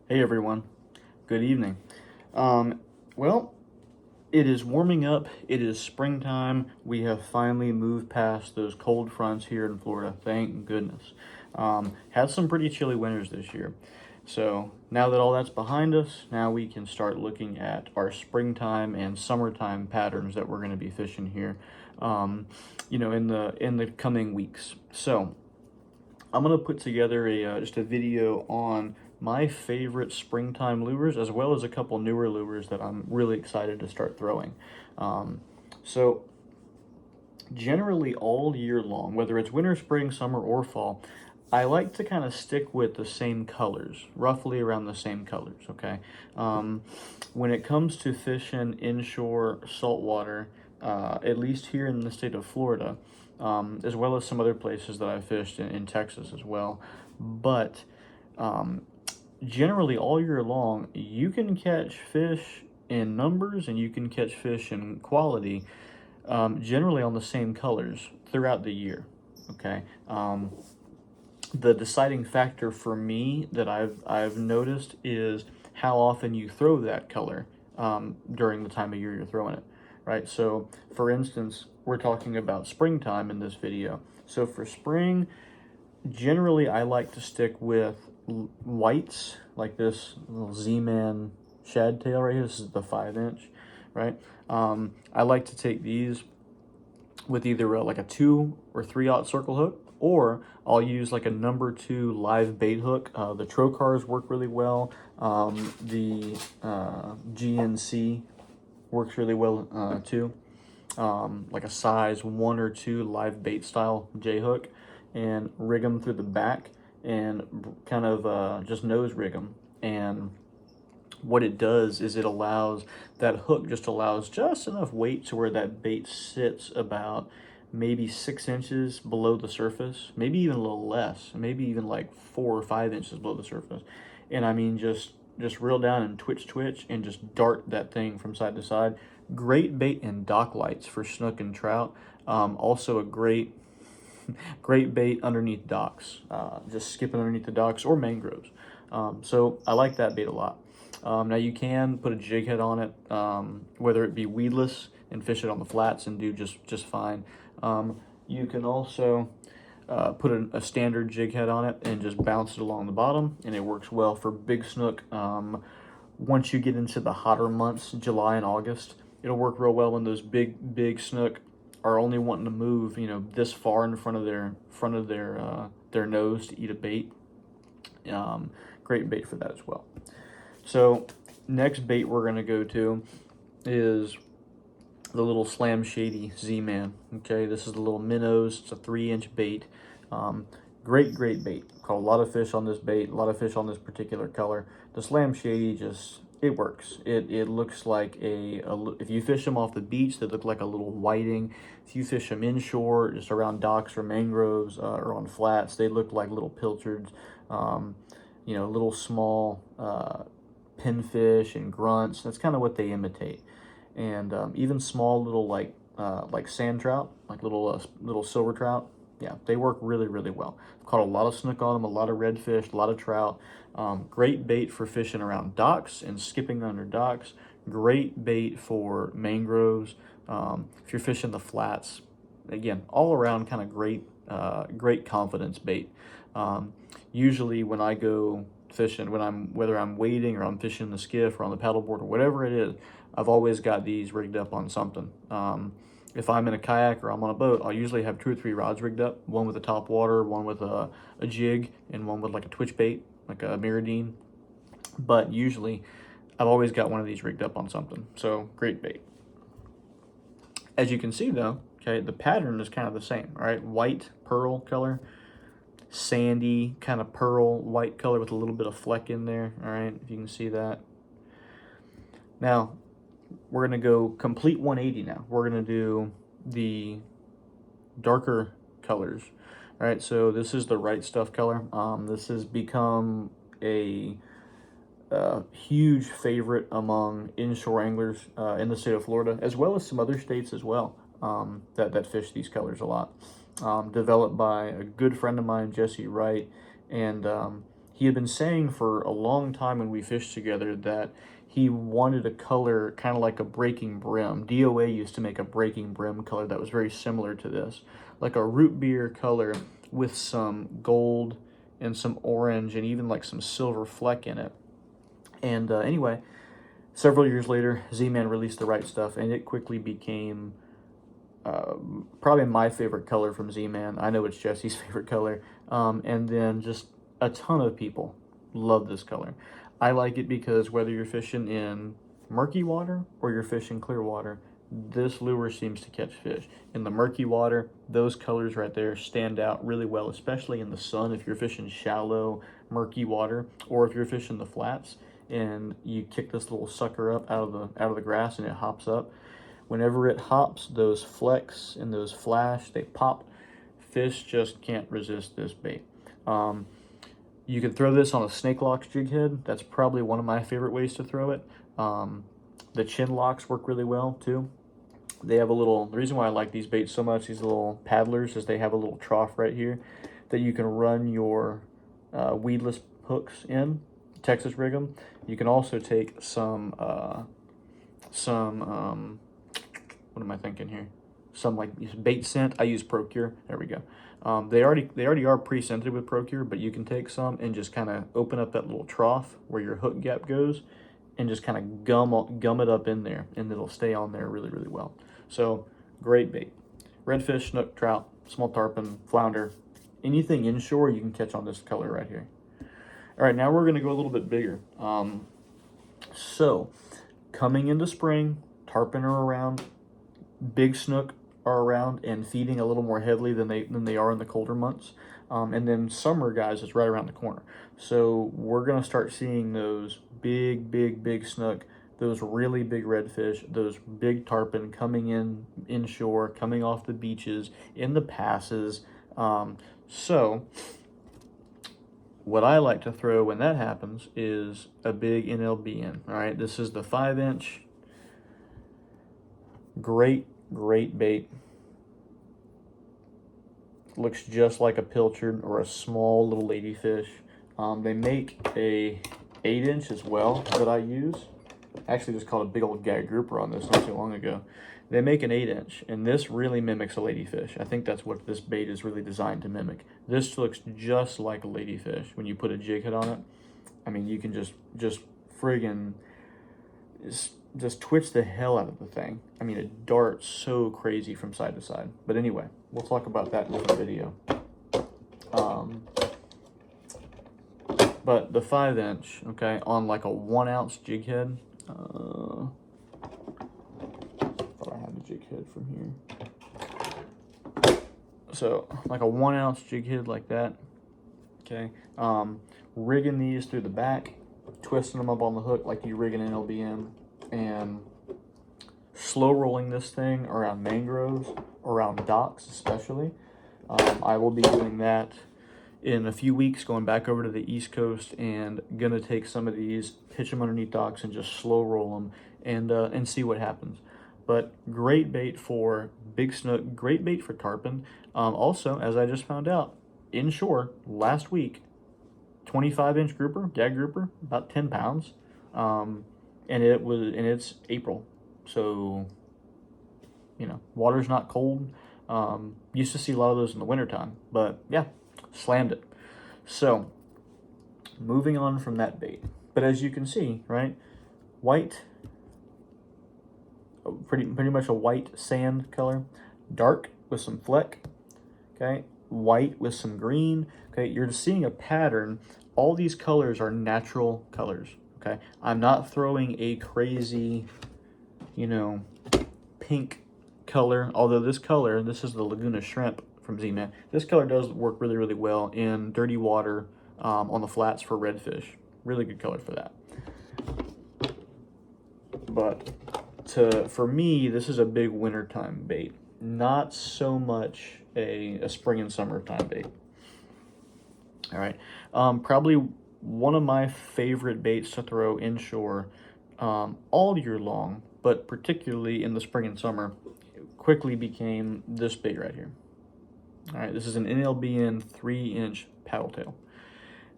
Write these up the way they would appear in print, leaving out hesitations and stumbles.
Hey everyone, good evening. Um, well, it is warming up. It is springtime. We have finally moved past those cold fronts here in Florida. Thank goodness. Had some pretty chilly winters this year. So now that all that's behind us, now we can start looking at our springtime and summertime patterns that we're going to be fishing here, in the coming weeks. So I'm gonna put together just a video on my favorite springtime lures, as well as a couple newer lures that I'm really excited to start throwing. Um, so generally all year long, whether it's winter, spring, summer, or fall, I like to kind of stick with the same colors, roughly around the same colors. Okay. Um, when it comes to fishing inshore saltwater, at least here in the state of Florida, as well as some other places that I fished in Texas as well. But um, generally, all year long, you can catch fish in numbers and you can catch fish in quality, generally on the same colors throughout the year. Okay. The deciding factor for me that I've noticed is how often you throw that color during the time of year you're throwing it, right? So, for instance, we're talking about springtime in this video. So for spring, generally I like to stick with whites, like this little Z-Man shad tail right here. This is the 5 inch, right? I like to take these with either like a 2 or 3/0 circle hook, or I'll use like a number 2 live bait hook. The Trocars work really well. The GNC works really well too. Like a size 1 or 2 live bait style J hook, and rig them through the back and kind of just nose rig them. And what it does is that hook just allows just enough weight to where that bait sits about maybe 6 inches below the surface, maybe even a little less, maybe even like 4 or 5 inches below the surface. And I mean, just reel down and twitch and just dart that thing from side to side. Great bait in dock lights for snook and trout. Also a great bait underneath docks, just skipping underneath the docks or mangroves. So I like that bait a lot. Now you can put a jig head on it, whether it be weedless and fish it on the flats and do just fine. You can also put a standard jig head on it and just bounce it along the bottom, and it works well for big snook. Once you get into the hotter months, July and August, it'll work real well when those big snook are only wanting to move, this far in front of their nose to eat a bait. Great bait for that as well. So next bait we're going to go to is the little Slam Shady Z-Man. Okay, this is the little minnows. It's a 3-inch bait. Great bait. Caught a lot of fish on this bait, a lot of fish on this particular color. The Slam Shady it works. It looks like if you fish them off the beach, they look like a little whiting. If you fish them inshore, just around docks or mangroves or on flats, they look like little pilchards. Little small pinfish and grunts. That's kind of what they imitate. And even small little like sand trout, like little silver trout. Yeah, they work really well. I've caught a lot of snook on them, a lot of redfish, a lot of trout. Great bait for fishing around docks and skipping under docks. Great bait for mangroves. If you're fishing the flats, again, all around kind of great confidence bait. Usually when I go fishing, whether I'm wading or I'm fishing the skiff or on the paddleboard or whatever it is, I've always got these rigged up on something. If I'm in a kayak or I'm on a boat, I'll usually have 2 or 3 rods rigged up, one with a top water, one with a jig, and one with like a twitch bait, like a miradine. But usually I've always got one of these rigged up on something. So great bait. As you can see though, okay, the pattern is kind of the same, all right? White, pearl color, sandy, kind of pearl white color with a little bit of fleck in there, all right, if you can see that. Now, we're going to go complete 180 now. We're going to do the darker colors. All right, so this is the Right Stuff color. This has become a huge favorite among inshore anglers in the state of Florida, as well as some other states as well, that fish these colors a lot. Developed by a good friend of mine, Jesse Wright, and he had been saying for a long time when we fished together that he wanted a color kind of like a breaking brim. DOA used to make a breaking brim color that was very similar to this, like a root beer color with some gold and some orange and even like some silver fleck in it. And anyway, several years later, Z-Man released the right stuff, and it quickly became probably my favorite color from Z-Man. I know it's Jesse's favorite color. And then just a ton of people love this color. I like it because whether you're fishing in murky water or you're fishing clear water, this lure seems to catch fish. In the murky water, those colors right there stand out really well, especially in the sun if you're fishing shallow, murky water, or if you're fishing the flats and you kick this little sucker up out of the grass and it hops up. Whenever it hops, those flecks and those flash, they pop. Fish just can't resist this bait. You can throw this on a snake locks jig head. That's probably one of my favorite ways to throw it. The chin locks work really well too. They have a little, the reason why I like these baits so much, these little paddlers, is they have a little trough right here that you can run your weedless hooks in, Texas rig them. You can also take some what am I thinking here? Some like bait scent. I use Procure. There we go. They already are pre-scented with Procure, but you can take some and just kind of open up that little trough where your hook gap goes, and just kind of gum it up in there, and it'll stay on there really, really well. So great bait. Redfish, snook, trout, small tarpon, flounder, anything inshore you can catch on this color right here. All right, now we're gonna go a little bit bigger. So coming into spring, tarpon are around, big snook are around and feeding a little more heavily than they are in the colder months. And then summer, guys, is right around the corner. So we're gonna start seeing those big snook, those really big redfish, those big tarpon coming inshore, coming off the beaches, in the passes. So what I like to throw when that happens is a big NLB in. All right, this is the 5-inch. Great bait. Looks just like a pilchard or a small little ladyfish. They make a 8-inch as well that I use. Actually just caught a big old gag grouper on this not too long ago. They make an 8-inch, and this really mimics a ladyfish. I think that's what this bait is really designed to mimic. This looks just like a ladyfish when you put a jig head on it. I mean, you can just friggin' just twitch the hell out of the thing. I mean, it darts so crazy from side to side. But anyway, we'll talk about that in a different video. But the 5-inch, okay, on like a 1-ounce jig head. Thought I had the jig head from here. So like a 1-ounce jig head like that. Okay, rigging these through the back, twisting them up on the hook like you rig an LBM, and slow rolling this thing around mangroves, around docks especially. I will be doing that in a few weeks, going back over to the East Coast, and gonna take some of these, pitch them underneath docks, and just slow roll them and see what happens. But great bait for big snook, great bait for tarpon. Also, as I just found out, inshore last week, 25-inch grouper, gag grouper, about 10 pounds. And it's April, so you know, water's not cold. Used to see a lot of those in the wintertime, but yeah, slammed it. So moving on from that bait, but as you can see, right, white, pretty much a white sand color, dark with some fleck, okay, white with some green. Okay, you're seeing a pattern. All these colors are natural colors. Okay, I'm not throwing a crazy, you know, pink color, although this color, this is the Laguna Shrimp from Z-Man, this color does work really, really well in dirty water, on the flats for redfish. Really good color for that. But for me, this is a big wintertime bait, not so much a spring and summertime bait. All right, probably one of my favorite baits to throw inshore all year long, but particularly in the spring and summer, quickly became this bait right here. All right, this is an NLBN 3-inch paddle tail.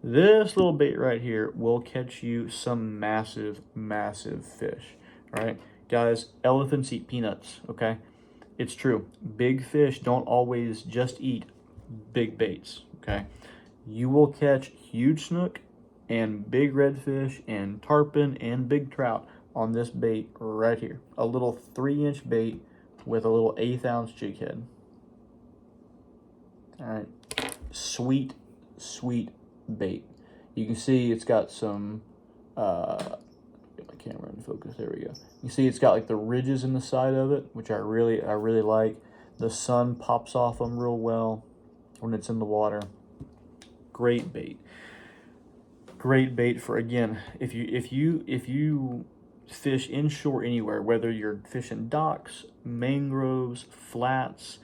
This little bait right here will catch you some massive, massive fish. All right, guys, elephants eat peanuts, okay? It's true. Big fish don't always just eat big baits, okay? You will catch huge snook and big redfish and tarpon and big trout on this bait right here. A little 3-inch bait with a little 1/8 ounce jig head. All right, sweet, sweet bait. You can see it's got some, get my camera in focus, there we go. You see it's got like the ridges in the side of it, which I really like. The sun pops off them real well when it's in the water. Great bait. Great bait for, again, if you fish inshore anywhere, whether you're fishing docks, mangroves, flats,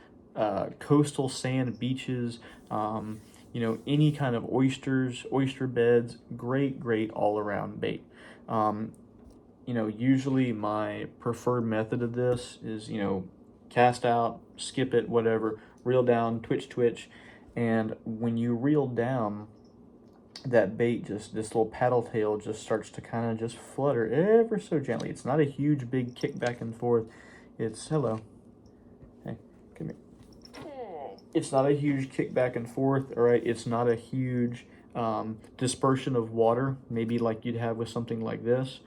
coastal sand beaches, you know, any kind of oysters, oyster beds, great all around bait. You know, usually my preferred method of this is, you know, cast out, skip it, whatever, reel down, twitch, and when you reel down, that bait, just this little paddle tail just starts to kind of just flutter ever so gently. It's not a huge big kick back and forth. It's, hello, hey, come here. It's not a huge kick back and forth, all right? It's not a huge dispersion of water, maybe like you'd have with something like this,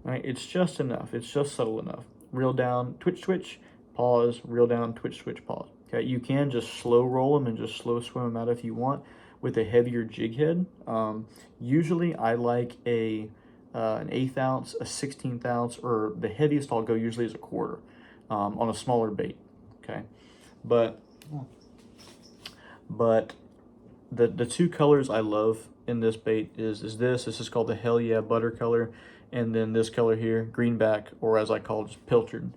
right? It's just enough. It's just subtle enough. Reel down, twitch, pause, reel down, twitch, pause. Okay, you can just slow roll them and just slow swim them out if you want with a heavier jig head. Usually I like an 1/8 ounce, a 16th ounce, or the heaviest I'll go usually is a 1/4 on a smaller bait, okay? But the two colors I love in this bait is this is called the Hell Yeah Butter color, and then this color here, greenback, or as I call it, just pilchard.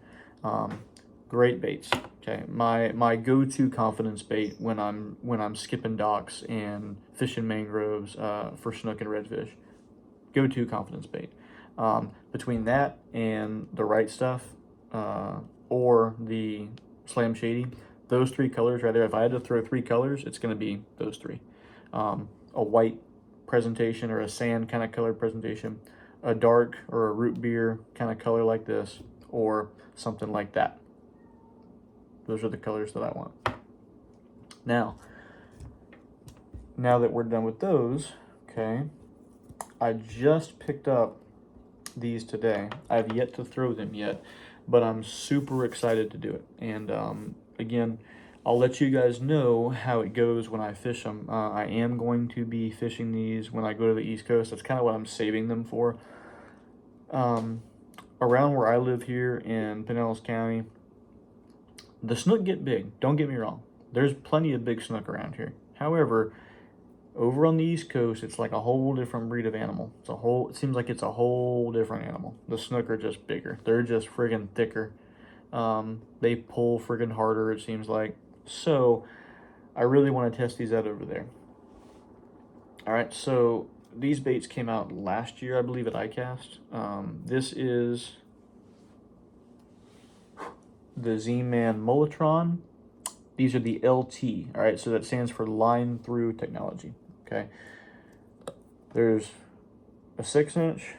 Great baits. Okay, my go-to confidence bait when I'm skipping docks and fishing mangroves for snook and redfish. Go-to confidence bait. Between that and the right stuff or the Slam Shady, those 3 colors right there. If I had to throw 3 colors, it's going to be those 3. A white presentation or a sand kind of color presentation, a dark or a root beer kind of color like this, or something like that. Those are the colors that I want. Now that we're done with those, okay, I just picked up these today. I have yet to throw them yet, but I'm super excited to do it. And again, I'll let you guys know how it goes when I fish them. I am going to be fishing these when I go to the East Coast. That's kind of what I'm saving them for. Around where I live here in Pinellas County, the snook get big, don't get me wrong. There's plenty of big snook around here. However, over on the East Coast, it's like a whole different breed of animal. It seems like it's a whole different animal. The snook are just bigger. They're just friggin' thicker. They pull friggin' harder, it seems like. So, I really want to test these out over there. All right, so these baits came out last year, I believe, at ICAST. This is the Z-Man Mulletron. These are the LT, all right? So that stands for line through technology, okay? There's a 6-inch,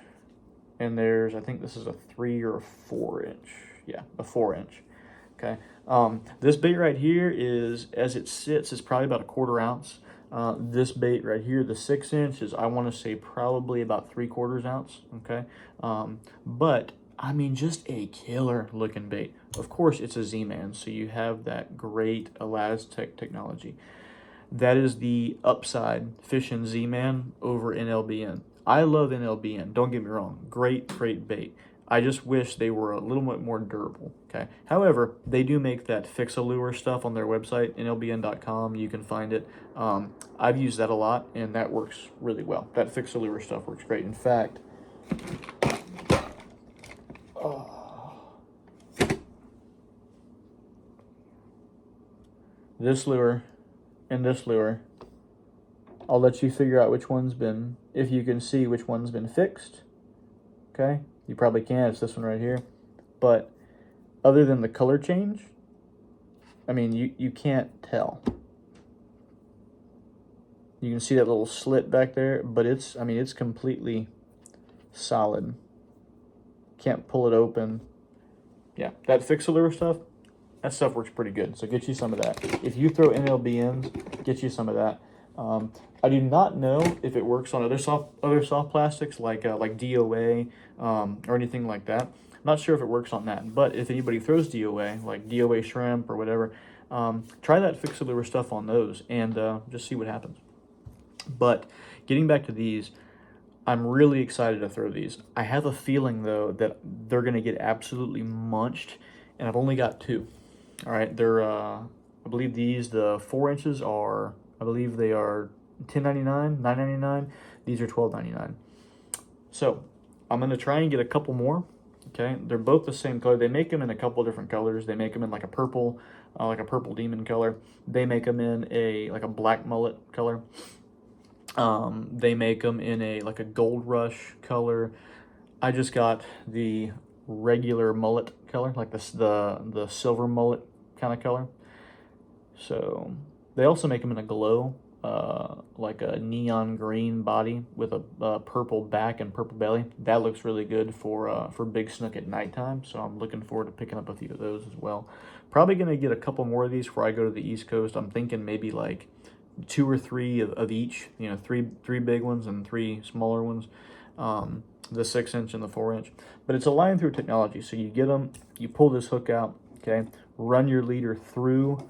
and there's, I think this is a 3 or a 4-inch. Yeah, a 4-inch, okay? This bait right here is, as it sits, is probably about a 1/4 ounce. This bait right here, the 6-inch, is, I want to say, probably about 3/4 ounce, okay? But I mean, just a killer looking bait. Of course, it's a Z-Man, so you have that great Elastec technology. That is the upside fishing Z-Man over NLBN. I love NLBN, don't get me wrong. Great bait. I just wish they were a little bit more durable, okay? However, they do make that Fix-A-Lure stuff on their website, nlbn.com. You can find it. I've used that a lot, and that works really well. That Fix-A-Lure stuff works great. In fact, this lure and this lure, I'll let you figure out which one's been, if you can see which one's been fixed, okay? You probably can, it's this one right here. But other than the color change, I mean, you can't tell. You can see that little slit back there, but it's, I mean, it's completely solid. Can't pull it open. Yeah, that fixer lure stuff, that stuff works pretty good. So get you some of that. If you throw NLBNs, get you some of that. I do not know if it works on other soft plastics like DOA or anything like that. I'm not sure if it works on that. But if anybody throws DOA, like DOA shrimp or whatever, try that fixer lure stuff on those and just see what happens. But getting back to these, I'm really excited to throw these. I have a feeling, though, that they're going to get absolutely munched, and I've only got 2. All right, they're, I believe these, the 4 inches are, I believe they are $10.99, $9.99. These are $12.99. So I'm going to try and get a couple more. Okay, they're both the same color. They make them in a couple different colors. They make them in like a purple demon color. They make them in like a black mullet color. They make them in a gold rush color. I just got the regular mullet color, like the silver mullet kind of color. So they also make them in a glow, like a neon green body with a purple back and purple belly. That looks really good for big snook at nighttime. So I'm looking forward to picking up a few of those as well. Probably gonna get a couple more of these before I go to the East Coast. I'm thinking maybe like 2 or 3 of each, you know, three big ones and 3 smaller ones, the 6 inch and the 4 inch. But it's a line through technology. So you get them, you pull this hook out, okay, run your leader through.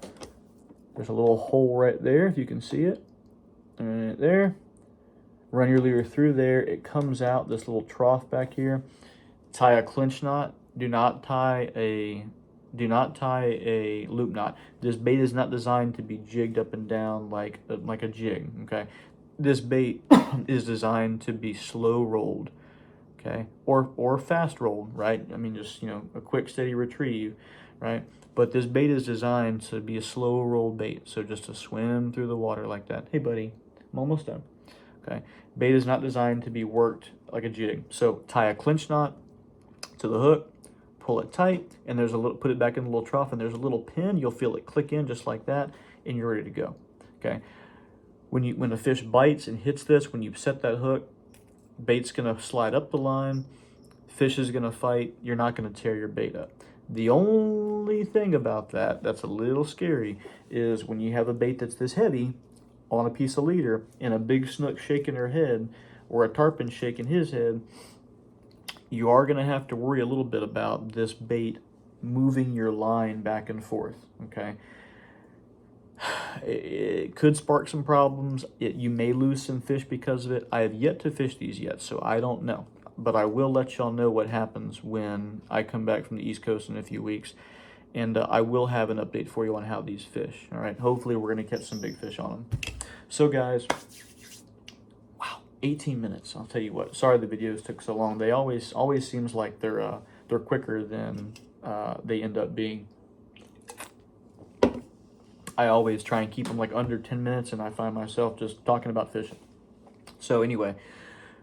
There's a little hole right there, if you can see it, right there. Run your leader through there. It comes out this little trough back here. Tie a clinch knot. Do not tie a loop knot. This bait is not designed to be jigged up and down like a jig, okay? This bait is designed to be slow rolled, okay? Or fast rolled, right? I mean, just, you know, a quick, steady retrieve, right? But this bait is designed to be a slow roll bait, so just to swim through the water like that. Hey, buddy, I'm almost done, okay? Bait is not designed to be worked like a jig. So tie a clinch knot to the hook, pull it tight, and there's a little, put it back in the little trough, and there's a little pin. You'll feel it click in just like that, and you're ready to go. Okay. When a fish bites and hits this, when you set that hook, bait's gonna slide up the line, fish is gonna fight. You're not gonna tear your bait up. The only thing about that's a little scary is when you have a bait that's this heavy on a piece of leader and a big snook shaking her head or a tarpon shaking his head, you are going to have to worry a little bit about this bait moving your line back and forth, okay? It could spark some problems. You may lose some fish because of it. I have yet to fish these yet, so I don't know. But I will let y'all know what happens when I come back from the East Coast in a few weeks. And I will have an update for you on how these fish, all right? Hopefully we're going to catch some big fish on them. So, guys, 18 minutes. I'll tell you what. Sorry the videos took so long. They always seems like they're quicker than they end up being. I always try and keep them like under 10 minutes, and I find myself just talking about fishing. So anyway,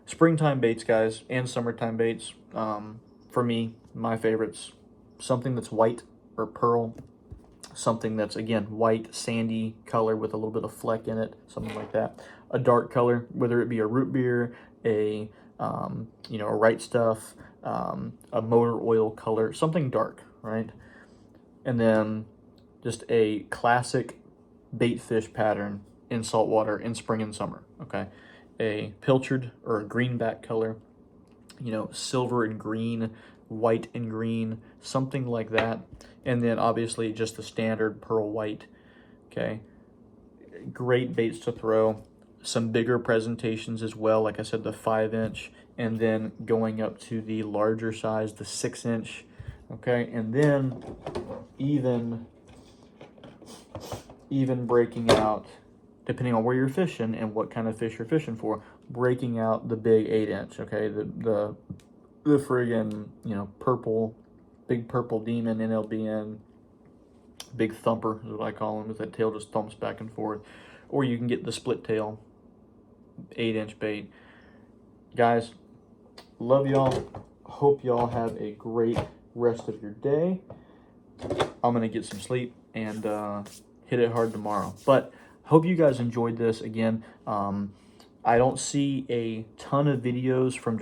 springtime baits, guys, and summertime baits. For me, my favorites: something that's white or pearl, something that's, again, white, sandy color with a little bit of fleck in it, something like that. A dark color, whether it be a root beer, a right stuff, a motor oil color, something dark, right? And then just a classic bait fish pattern in saltwater in spring and summer, okay? A pilchard or a greenback color, you know, silver and green, white and green, something like that. And then obviously just the standard pearl white, okay? Great baits to throw. Some bigger presentations as well, like I said, the 5 inch, and then going up to the larger size, the 6 inch, okay? And then even breaking out, depending on where you're fishing and what kind of fish you're fishing for, breaking out the big 8 inch, okay? The friggin', you know, big purple demon NLBN, big thumper is what I call him, is that tail just thumps back and forth. Or you can get the split tail 8 inch bait. Guys, love y'all. Hope y'all have a great rest of your day. I'm gonna get some sleep and hit it hard tomorrow. But hope you guys enjoyed this. Again, I don't see a ton of videos from